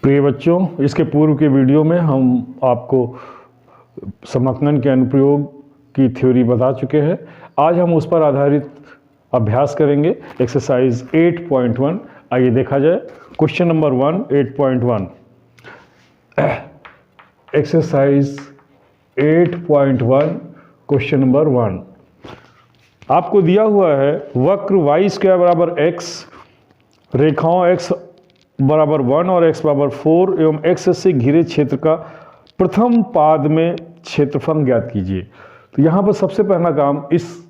प्रिय बच्चों, इसके पूर्व के वीडियो में हम आपको समाकलन के अनुप्रयोग की थ्योरी बता चुके हैं। आज हम उस पर आधारित अभ्यास करेंगे। एक्सरसाइज 8.1 आइए देखा जाए। Question number 1 8.1 exercise 8.1 question number 1 आपको दिया हुआ है वक्र y स्क्वायर बराबर x, रेखाओं x बराबर 1 और x बराबर 4 एवं x से घिरे क्षेत्र का प्रथम पाद में क्षेत्रफल ज्ञात कीजिए। तो यहाँ पर सबसे पहला काम इस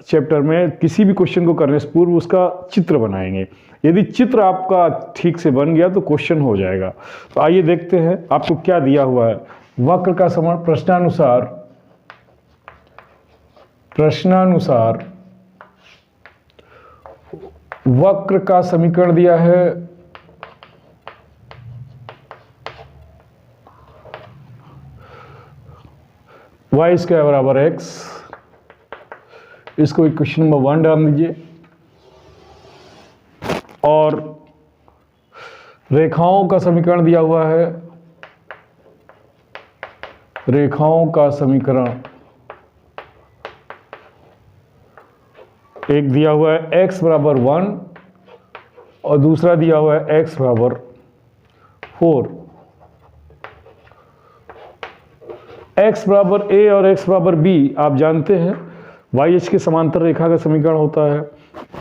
चैप्टर में किसी भी क्वेश्चन को करने से पूर्व उसका चित्र बनाएंगे। यदि चित्र आपका ठीक से बन गया तो क्वेश्चन हो जाएगा। तो आइए देखते हैं आपको क्या दिया हुआ है। वक्र का समीकरण प्रश्नानुसार वक्र का समीकरण दिया है y स्क्वायर बराबर x। इसको इक्वेशन नंबर 1 डाल दीजिए और रेखाओं का समीकरण दिया हुआ है। रेखाओं का समीकरण एक दिया हुआ है x बराबर 1 और दूसरा दिया हुआ है x बराबर 4। x बराबर a और x बराबर b आप जानते हैं y h के समांतर रेखा का समीकरण होता है।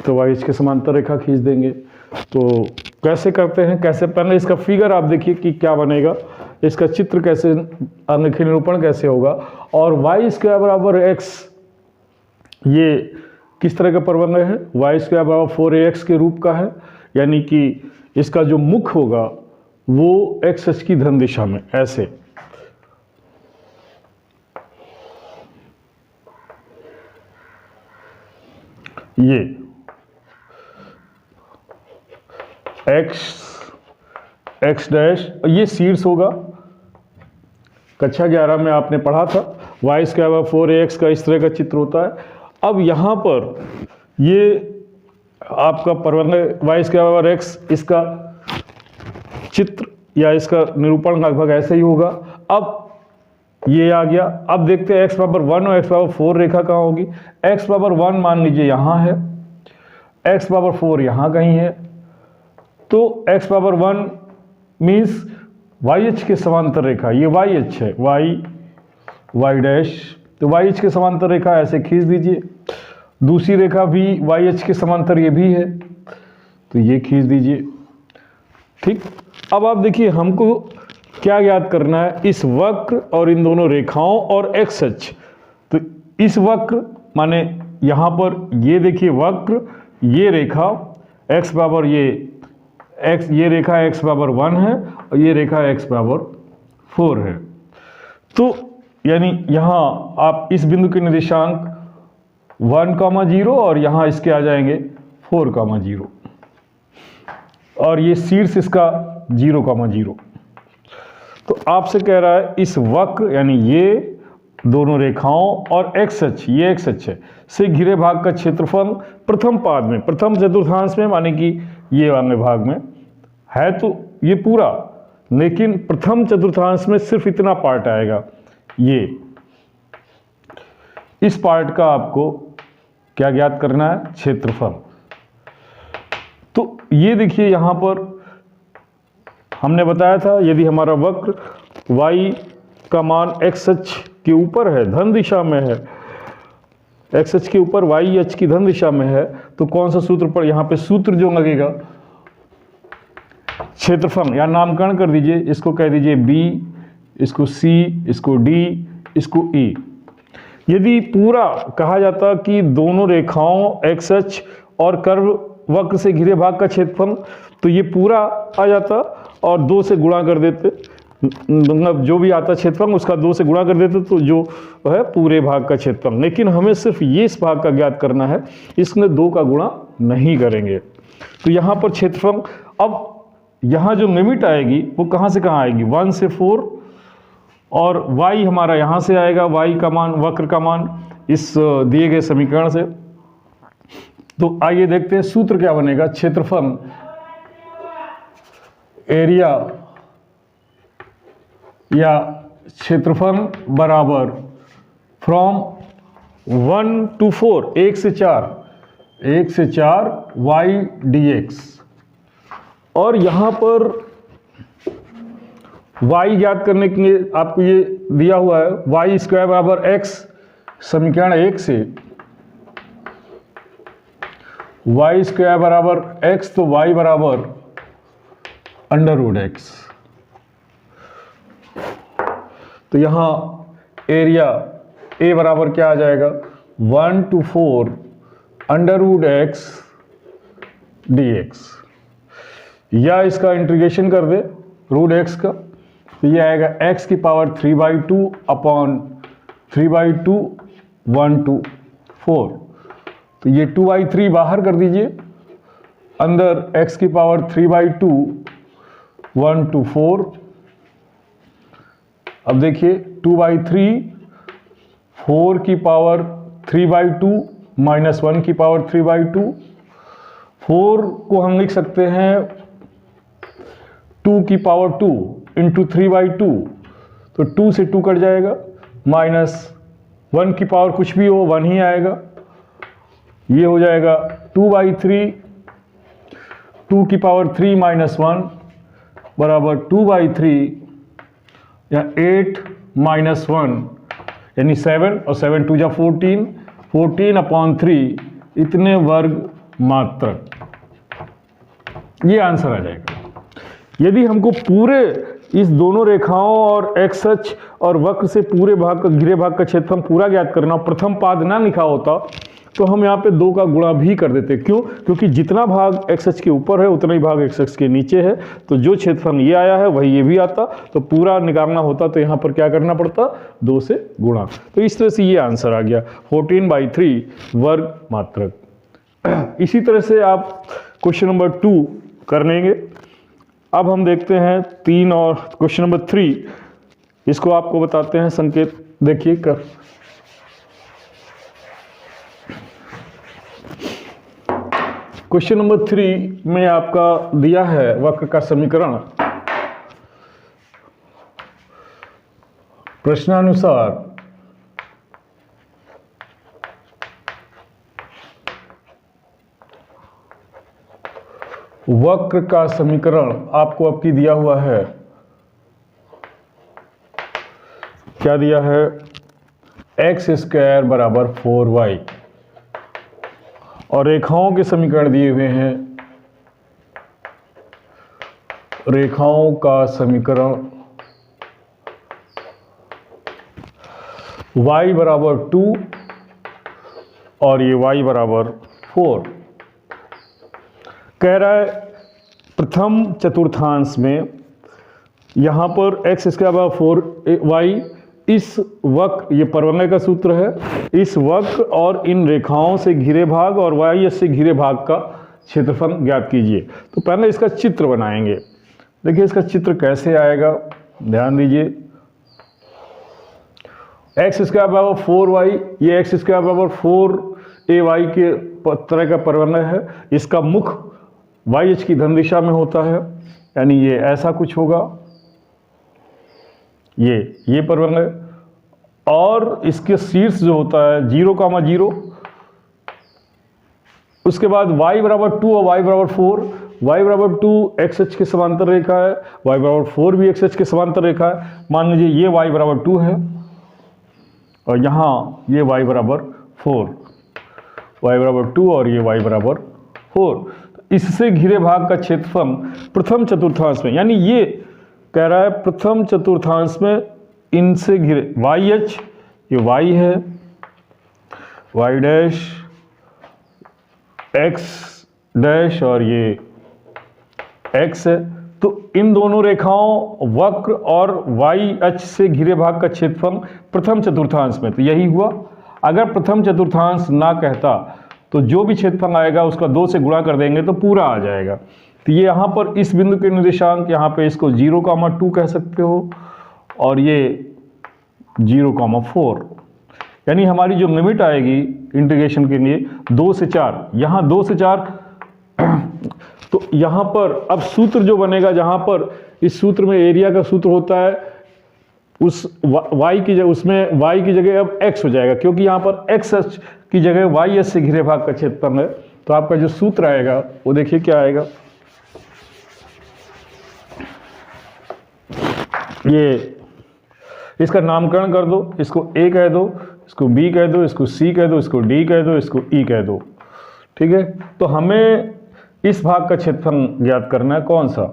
तो y h के समांतर रेखा खींच देंगे। तो कैसे करते हैं, कैसे पहले इसका फिगर आप देखिए कि क्या बनेगा, इसका चित्र कैसे, आलेखीय निरूपण कैसे होगा। और y स्क्वायर बराबर x ये किस तरह का प्रबंध है, y स्क्वायर बराबर 4ax के रूप का है, यानी कि इसका जो मुख होगा वो x अक्ष की धन दिशा में ऐसे। ये x डैश, ये शीर्ष होगा। कक्षा 11 में आपने पढ़ा था y स्क्वायर बराबर 4ax का इस तरह का चित्र होता है। अब यहाँ पर ये आपका प्रबंध y स्क्वायर बराबर x, इसका चित्र या इसका निरूपण लगभग ऐसे ही होगा। अब ये आ गया। अब देखते हैं x बराबर 1 और x बराबर 4 रेखा कहाँ होगी। x बराबर 1 मान लीजिए यहाँ है, x बराबर 4 यहाँ कहीं है। तो x बराबर 1 मीन्स YH के समांतर रेखा, ये YH है, y डैश। तो YH के समांतर रेखा ऐसे खींच दीजिए। दूसरी रेखा भी YH के समांतर ये भी है, तो ये खींच दीजिए। ठीक। अब आप देखिए हमको क्या याद करना है, इस वक्र और इन दोनों रेखाओं और x अक्ष। तो इस वक्र माने यहाँ पर ये देखिए वक्र, ये रेखा x बराबर ये रेखा x बराबर 1 है और ये रेखा x बराबर 4 है। तो यानी यहाँ आप इस बिंदु के निर्देशांक 1,0 और यहाँ इसके आ जाएंगे 4,0 और ये शीर्ष इसका 0,0। तो आपसे कह रहा है इस वक्र यानी ये दोनों रेखाओं और x अक्ष, ये x अक्ष है, से घिरे भाग का क्षेत्रफल प्रथम पाद में, प्रथम चतुर्थांश में, माने कि ये वाले भाग में है तो ये पूरा, लेकिन प्रथम चतुर्थांश में सिर्फ इतना पार्ट आएगा। ये इस पार्ट का आपको क्या ज्ञात करना है, क्षेत्रफल। तो ये देखिए यहाँ पर हमने बताया था यदि हमारा वक्र y का मान x अक्ष के ऊपर है, धन दिशा में है, x अक्ष के ऊपर y अक्ष की धन दिशा में है, तो कौन सा सूत्र पर यहाँ पे सूत्र जो लगेगा, क्षेत्रफल या नामकरण कर दीजिए, इसको कह दीजिए b, इसको c, इसको d, इसको e। यदि पूरा कहा जाता कि दोनों रेखाओं x अक्ष और कर्व वक्र से घिरे भाग का क्षेत्रफल, तो ये पूरा आ जाता और 2 से गुणा कर देते, मतलब जो भी आता क्षेत्रफल उसका 2 से गुणा कर देते तो जो है पूरे भाग का क्षेत्रफल। लेकिन हमें सिर्फ ये इस भाग का ज्ञात करना है, इसमें 2 का गुणा नहीं करेंगे। तो यहाँ पर क्षेत्रफल, अब यहाँ जो लिमिट आएगी वो कहाँ से कहाँ आएगी, 1 से 4 और y हमारा यहाँ से आएगा, y का मान, वक्र का मान इस दिए गए समीकरण से। तो आइए देखते हैं सूत्र क्या बनेगा। क्षेत्रफल एरिया या क्षेत्रफल बराबर फ्रॉम 1 to 4, 1 से 4 y dx। और यहाँ पर y ज्ञात करने के लिए आपको ये दिया हुआ है y स्क्वायर बराबर x, समीकरण 1 से y स्क्वायर बराबर x, तो y बराबर √x। तो यहाँ एरिया A बराबर क्या आ जाएगा 1 to 4 √x dx, या इसका इंटीग्रेशन कर दे √x का, तो ये आएगा x की पावर 3/2 अपॉन 3/2 1 to 4। तो ये 2/3 बाहर कर दीजिए, अंदर x की पावर 3/2 1 to 4। अब देखिए 2/3 4 की पावर 3/2 माइनस 1 की पावर 3/2। 4 को हम लिख सकते हैं 2 की पावर 2 इंटू 3/2, तो 2 से 2 कट जाएगा, माइनस 1 की पावर कुछ भी हो 1 ही आएगा। ये हो जाएगा 2/3, 2 की पावर 3 माइनस 1 बराबर 2/3 या 8 माइनस 1 यानी 7, और 7 2 जा 14, 14 अपॉन 3 इतने वर्ग मात्रक, ये आंसर आ जाएगा। यदि हमको पूरे इस दोनों रेखाओं और एक्स अक्ष और वक्र से पूरे भाग का, घिरे भाग का क्षेत्रफल पूरा ज्ञात करना, प्रथम पाद ना लिखा होता तो हम यहाँ पे 2 का गुणा भी कर देते। क्यों? क्योंकि जितना भाग एक्स अक्ष के ऊपर है उतना ही भाग एक्स अक्ष के नीचे है, तो जो क्षेत्रफल ये आया है वही ये भी आता, तो पूरा निकालना होता तो यहाँ पर क्या करना पड़ता 2 से गुणा। तो इस तरह से ये आंसर आ गया 14/3 वर्ग मात्रक। इसी तरह से आप क्वेश्चन नंबर 2 कर लेंगे। अब हम देखते हैं 3 और क्वेश्चन नंबर 3, इसको आपको बताते हैं संकेत, देखिए कर। क्वेश्चन नंबर 3 में आपका दिया है वक्र का समीकरण। प्रश्नानुसार वक्र का समीकरण आपको अब की दिया हुआ है, क्या दिया है, एक्स स्क्वायर बराबर 4y, और रेखाओं के समीकरण दिए हुए हैं। रेखाओं का समीकरण y बराबर 2 और ये y बराबर 4। कह रहा है प्रथम चतुर्थांश में यहाँ पर x स्क्वायर बराबर 4y, इस वक्र, ये परवलय का सूत्र है, इस वक्र और इन रेखाओं से घिरे भाग और y से घिरे भाग का क्षेत्रफल ज्ञात कीजिए। तो पहले इसका चित्र बनाएंगे। देखिए इसका चित्र कैसे आएगा, ध्यान दीजिए। एक्स स्क्वायर बराबर 4y, ये एक्स स्क्वायर बराबर 4ay के तरह का परवलय है। इसका मुख y की धन दिशा में होता है, यानी ये ऐसा कुछ होगा, ये परवलय, और इसके शीर्ष जो होता है 0,0, उसके बाद y बराबर 2 और y बराबर 4। y बराबर 2 एक्स अक्ष के समांतर रेखा है, y बराबर 4 भी एक्स अक्ष के समांतर रेखा है। मान लीजिए ये y बराबर 2 है और यहाँ ये y बराबर 4, y बराबर 2 और ये y बराबर 4। इससे घिरे भाग का क्षेत्रफल प्रथम चतुर्थांश में, यानी ये कह रहा है प्रथम चतुर्थांश में इनसे घिरे वाई एच, ये y है, y डैश, x डैश और ये x है। तो इन दोनों रेखाओं वक्र और y अक्ष से घिरे भाग का क्षेत्रफल प्रथम चतुर्थांश में, तो यही हुआ। अगर प्रथम चतुर्थांश ना कहता तो जो भी क्षेत्रफल आएगा उसका 2 से गुणा कर देंगे तो पूरा आ जाएगा। तो ये यहाँ पर इस बिंदु के निर्देशांक, यहाँ पे इसको 0,2 कह सकते हो और ये 0,4, यानी हमारी जो लिमिट आएगी इंटीग्रेशन के लिए 2 से 4, यहाँ 2 से 4। तो यहाँ पर अब सूत्र जो बनेगा, जहाँ पर इस सूत्र में एरिया का सूत्र होता है उस y की जगह, उसमें y की जगह अब x हो जाएगा, क्योंकि यहाँ पर x अक्ष की जगह y अक्ष से घिरे भाग का क्षेत्रफल है। तो आपका जो सूत्र आएगा वो देखिए क्या आएगा, ये इसका नामकरण कर दो, इसको A कह दो, इसको B कह दो, इसको C कह दो, इसको D कह दो, इसको E कह दो। ठीक है, तो हमें इस भाग का क्षेत्रफल ज्ञात करना है, कौन सा,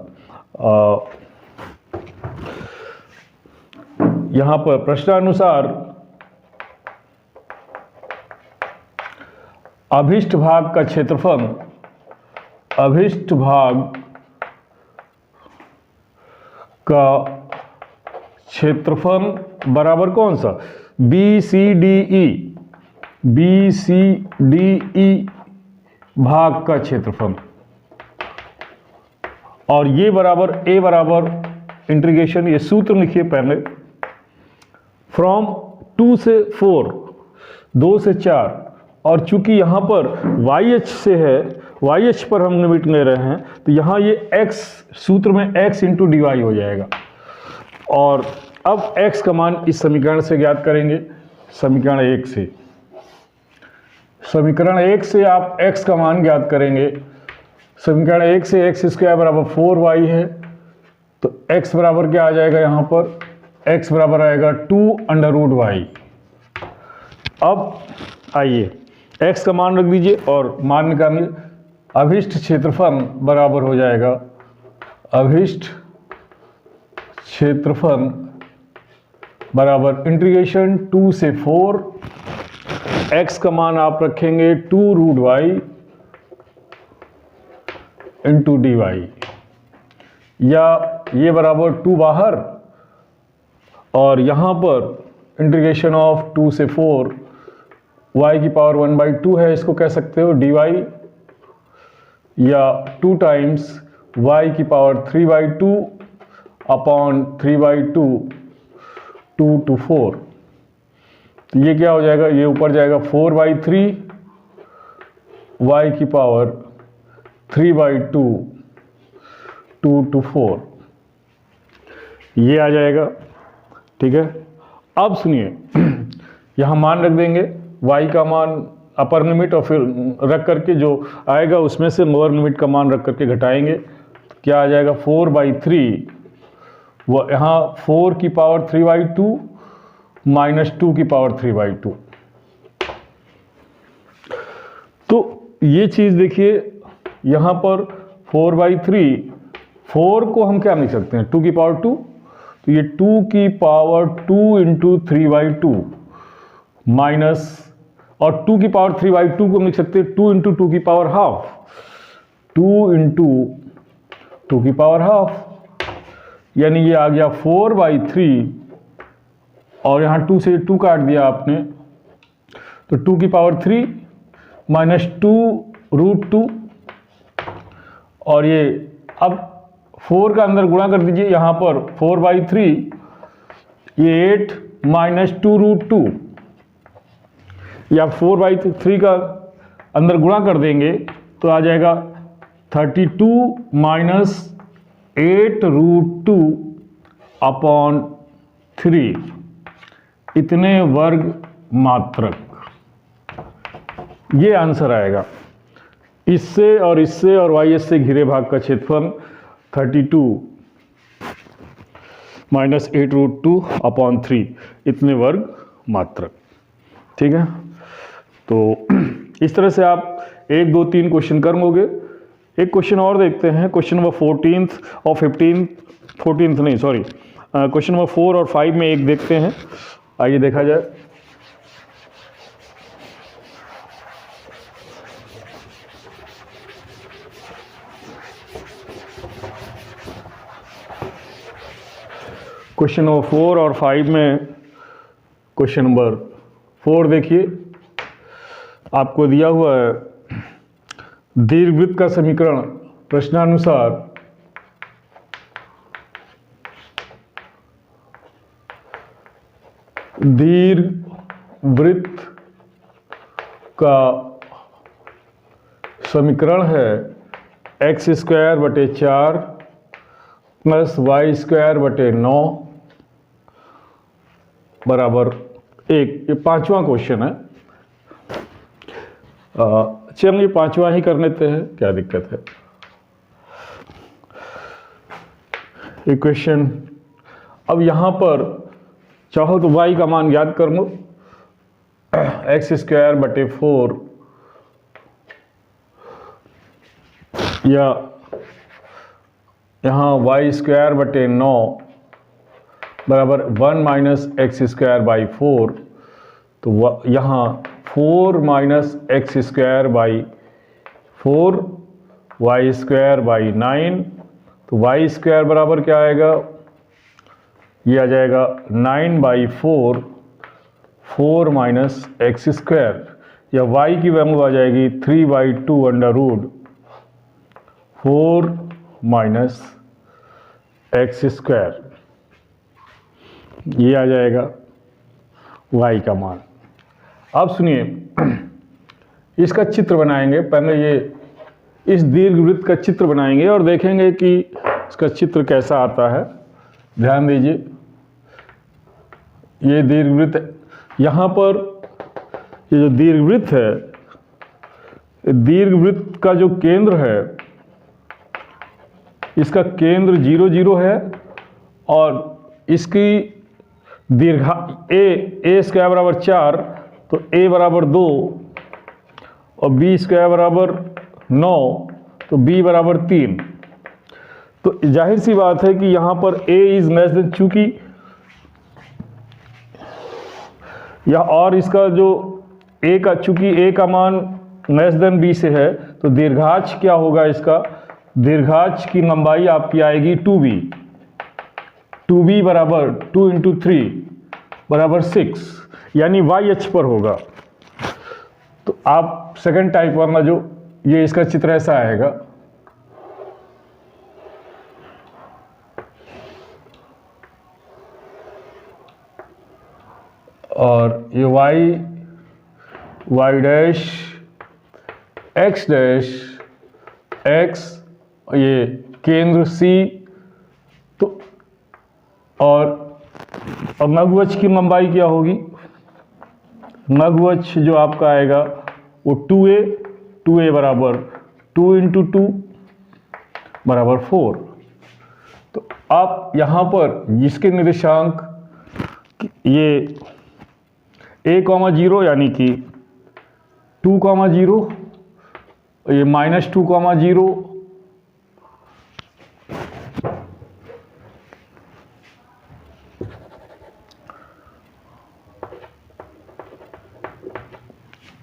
यहां पर प्रश्नानुसार अभिष्ट भाग का क्षेत्रफल, अभिष्ट भाग का क्षेत्रफल बराबर कौन सा, BCDE, BCDE भाग का क्षेत्रफल, और ये बराबर A बराबर इंटीग्रेशन, ये सूत्र लिखिए पहले, फ्रॉम 2 से 4, 2 से 4, और चूंकि यहाँ पर y अक्ष से है, y अक्ष पर हम लिमिट ले रहे हैं, तो यहाँ ये x, सूत्र में x इंटू dy हो जाएगा। और अब x का मान इस समीकरण से ज्ञात करेंगे, समीकरण 1 से, समीकरण 1 से आप x का मान ज्ञात करेंगे। समीकरण 1 से एक्स स्क्वायर बराबर 4y है, तो x बराबर क्या आ जाएगा, यहाँ पर x बराबर आएगा 2√y। अब आइए x का मान रख दीजिए और मान निकालिए। अभिष्ट क्षेत्रफल बराबर हो जाएगा, अभिष्ट क्षेत्रफल बराबर इंटीग्रेशन 2 से 4, x का मान आप रखेंगे 2√y इंटू डी वाई, या ये बराबर 2 बाहर, और यहाँ पर इंटीग्रेशन ऑफ 2 से 4, y की पावर 1/2 है, इसको कह सकते हो dy, या 2 टाइम्स y की पावर 3/2 अपॉन 3/2, 2 to 4, तो ये क्या हो जाएगा, ये ऊपर जाएगा 4/3, y की पावर 3/2, 2 to 4, ये आ जाएगा। ठीक है, अब सुनिए, यहाँ मान रख देंगे, y का मान अपर लिमिट, और फिर रख करके जो आएगा उसमें से लोअर लिमिट का मान रख करके घटाएंगे, तो क्या आ जाएगा 4/3, वो यहाँ 4 की पावर 3/2 माइनस 2 की पावर 3/2। तो ये चीज़ देखिए, यहाँ पर 4/3, 4 को हम क्या लिख सकते हैं, 2 की पावर 2, तो ये 2 की पावर 2 इंटू 3/2 माइनस, और 2 की पावर 3/2 को हम लिख सकते हैं 2 इंटू 2 की पावर हाफ, 2 इंटू 2 की पावर हाफ, यानी ये आ गया 4/3, और यहाँ 2 से 2 काट दिया आपने, तो 2 की पावर 3 माइनस 2√2, और ये अब 4 का अंदर गुणा कर दीजिए, यहाँ पर 4/3, ये 8 माइनस 2√2, या 4/3 का अंदर गुणा कर देंगे तो आ जाएगा 32 माइनस 8√2 अपॉन 3, इतने वर्ग मात्रक, ये आंसर आएगा। इससे और y से घिरे भाग का क्षेत्रफल 32 माइनस 8√2 अपॉन 3, इतने वर्ग मात्रक। ठीक है, तो इस तरह से आप 1, 2, 3 क्वेश्चन कर लोगे। एक क्वेश्चन और देखते हैं, क्वेश्चन नंबर 14 और 14th नहीं, सॉरी, क्वेश्चन नंबर 4 और 5 में एक देखते हैं, आइए देखा जाए। क्वेश्चन नंबर 4 और 5 में, क्वेश्चन नंबर 4 देखिए, आपको दिया हुआ है दीर्घवृत्त का समीकरण प्रश्नानुसार दीर्घवृत्त का समीकरण है x² + 4 + y² / 9 बराबर 1। ये 5वां क्वेश्चन है। चलिए 5वां ही कर लेते हैं, क्या दिक्कत है। इक्वेशन, अब यहाँ पर चाहो तो y का मान ज्ञात कर लो, x²/4 या यहाँ y²/9 बराबर 1 - x²/4। तो यहाँ 4 - x²/4 y²/9। तो y² बराबर क्या आएगा, ये आ जाएगा 9/4 4 - x², या y की वैल्यू आ जाएगी 3/2 √ 4 - x²। ये आ जाएगा y का मान। अब सुनिए, इसका चित्र बनाएंगे। पहले ये इस दीर्घवृत्त का चित्र बनाएंगे और देखेंगे कि इसका चित्र कैसा आता है। ध्यान दीजिए, ये दीर्घवृत्त, यहाँ पर ये जो दीर्घवृत्त है, दीर्घवृत्त का जो केंद्र है, इसका केंद्र 0 0 है और इसकी दीर्घा a² बराबर 4, तो a बराबर 2 और b² बराबर 9, तो b बराबर 3। तो जाहिर सी बात है कि यहाँ पर a इज लेस देन, चूंकि या और इसका जो चूंकि a का मान लेस देन b से है, तो दीर्घाक्ष क्या होगा, इसका दीर्घाक्ष की लंबाई आपकी आएगी 2b। 2b बराबर 2 × 3 बराबर 6, यानी y अक्ष पर होगा। तो आप सेकंड टाइप वाला जो ये इसका चित्र ऐसा आएगा। और ये y dash x dash x, ये केंद्र C, तो और लघु अक्ष की लंबाई क्या होगी, लघु अक्ष जो आपका आएगा वो 2a बराबर 2 × 2 बराबर 4। तो आप यहाँ पर इसके निर्देशांक ये a, 0 यानी कि 2, 0, ये -2, 0,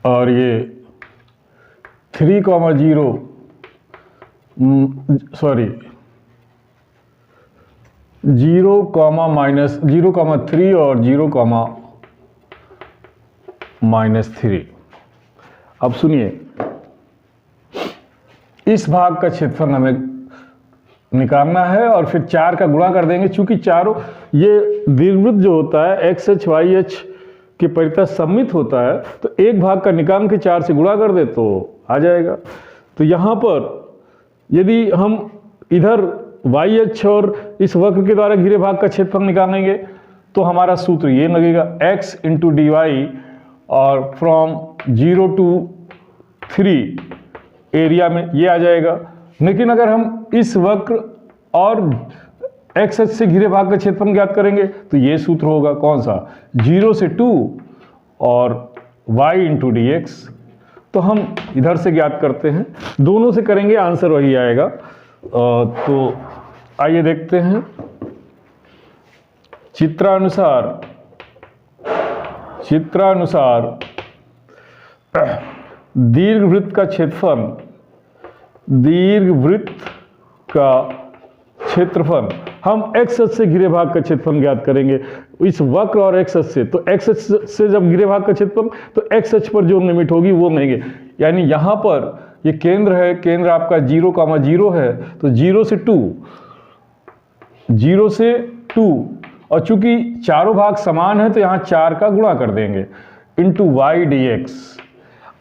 और ये 3, 0, सॉरी 0, -0, 3 और 0, -3। अब सुनिए, इस भाग का क्षेत्रफल हमें निकालना है और फिर 4 का गुणा कर देंगे। चूंकि चारों ये दीर्घवृत्त जो होता है x अक्ष y अक्ष के परितः सममित होता है, तो एक भाग का निकाल के 4 से गुणा कर दे तो आ जाएगा। तो यहाँ पर यदि हम इधर y अक्ष और इस वक्र के द्वारा घिरे भाग का क्षेत्रफल निकालेंगे तो हमारा सूत्र ये लगेगा, x × dy, और फ्रॉम 0 to 3 एरिया में ये आ जाएगा। लेकिन अगर हम इस वक्र और x अक्ष से घिरे भाग का क्षेत्रफल ज्ञात करेंगे तो ये सूत्र होगा, कौन सा, 0 से 2 और y × dx। तो हम इधर से ज्ञात करते हैं, दोनों से करेंगे आंसर वही आएगा। तो आइए देखते हैं। चित्रानुसार दीर्घवृत्त का क्षेत्रफल हम x अक्ष से घिरे भाग का क्षेत्रफल ज्ञात करेंगे, इस वक्र और x अक्ष से। तो x अक्ष से जब घिरे भाग का क्षेत्रफल, तो x अक्ष पर जो लिमिट होगी वो लेंगे। यानी यहाँ पर ये केंद्र है, केंद्र आपका 0, 0 है, तो 0 से 2, और चूंकि चारों भाग समान है तो यहाँ 4 का गुणा कर देंगे, इंटू y dx।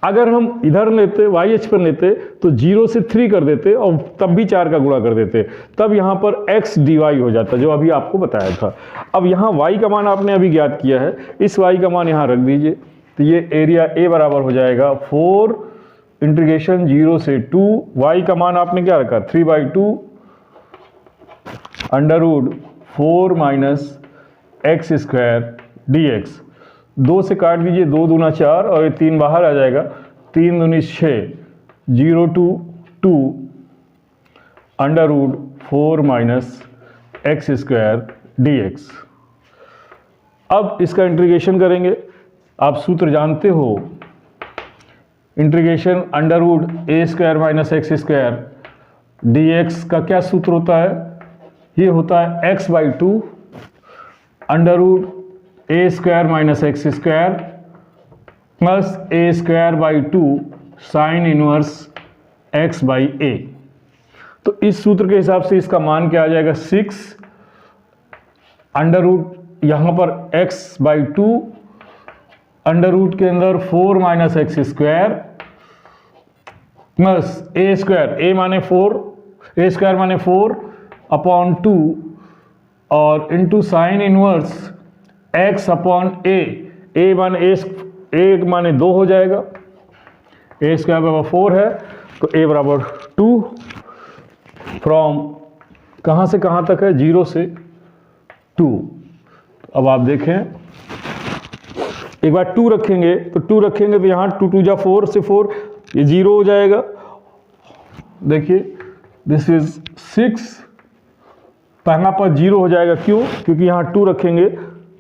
अगर हम इधर लेते वाई अक्ष पर लेते तो 0 से 3 कर देते और तब भी 4 का गुणा कर देते, तब यहाँ पर x dy हो जाता, जो अभी आपको बताया था। अब यहाँ y का मान आपने अभी ज्ञात किया है, इस y का मान यहाँ रख दीजिए, तो ये एरिया A बराबर हो जाएगा 4 इंटीग्रेशन 0 से 2, y का मान आपने क्या रखा 3/2 under root 4 minus x square dx। 2 से काट दीजिए, 2 दूना 4 और ये 3 बाहर आ जाएगा, 3 दूनी 6, 0 to 2 under root 4 minus x square dx। अब इसका इंटीग्रेशन करेंगे, आप सूत्र जानते हो, integration under root a square minus x square dx का क्या सूत्र होता है, ये होता है x/2 under root a square minus x square plus a square by 2 sine inverse x by a. तो इस सूत्र के हिसाब से इसका मान क्या आ जाएगा 6 अंडर रूट यहाँ पर x/2 अंडर रूट के अंदर 4 minus x square plus a square, a माने 4, ए स्क्वायर माने 4 अपॉन 2 और into sine inverse x upon a माने ए माने 2 हो जाएगा, ए स्क्वायर बराबर 4 है तो a बराबर 2 फ्रॉम कहाँ से कहाँ तक है 0 से 2। अब आप देखें एक बार 2 रखेंगे तो यहाँ 2 2 जा 4 से 4 ये 0 हो जाएगा। देखिए दिस इज 6, पहला पद 0 हो जाएगा, क्यों, क्योंकि यहाँ 2 रखेंगे,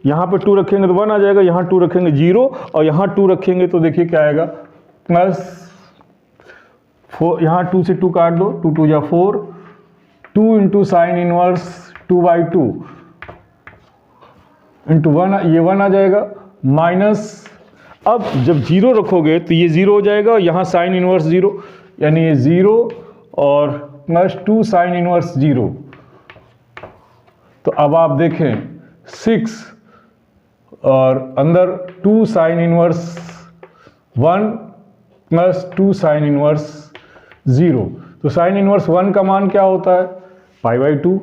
यहाँ पे 2 रखेंगे तो 1 आ जाएगा, यहाँ 2 रखेंगे 0 और यहाँ 2 रखेंगे तो देखिए क्या आएगा प्लस 4, यहाँ 2 से 2 काट दो, 2 2 जा 4, 2 इंटू साइन इनवर्स 2/2 इंटू 1, ये 1 आ जाएगा माइनस, अब जब 0 रखोगे तो ये 0 हो जाएगा, यहाँ साइन इनवर्स 0 यानी ये 0 और प्लस 2 साइन इनवर्स 0। तो अब आप देखें 6 और अंदर 2 sine inverse 1 plus 2 sine inverse 0। तो साइन इनवर्स 1 का मान क्या होता है π/2,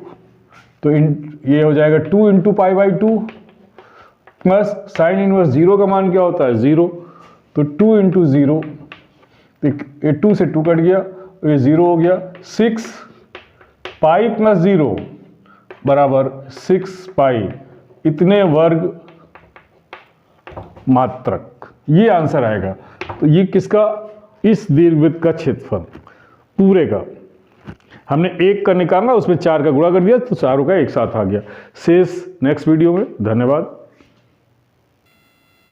तो ये हो जाएगा 2 इंटू π/2 प्लस साइन इनवर्स 0 का मान क्या होता है 0, तो 2 इंटू 0, ये 2 से 2 कट गया, ये 0 हो गया, 6 पाई प्लस 0 बराबर 6 पाई, इतने वर्ग मात्रक, ये आंसर आएगा। तो ये किसका, इस दीर्घवृत्त का क्षेत्रफल पूरे का, हमने 1 का निकालना, उसमें 4 का गुणा कर दिया तो चारों का एक साथ आ गया। शेष नेक्स्ट वीडियो में। धन्यवाद।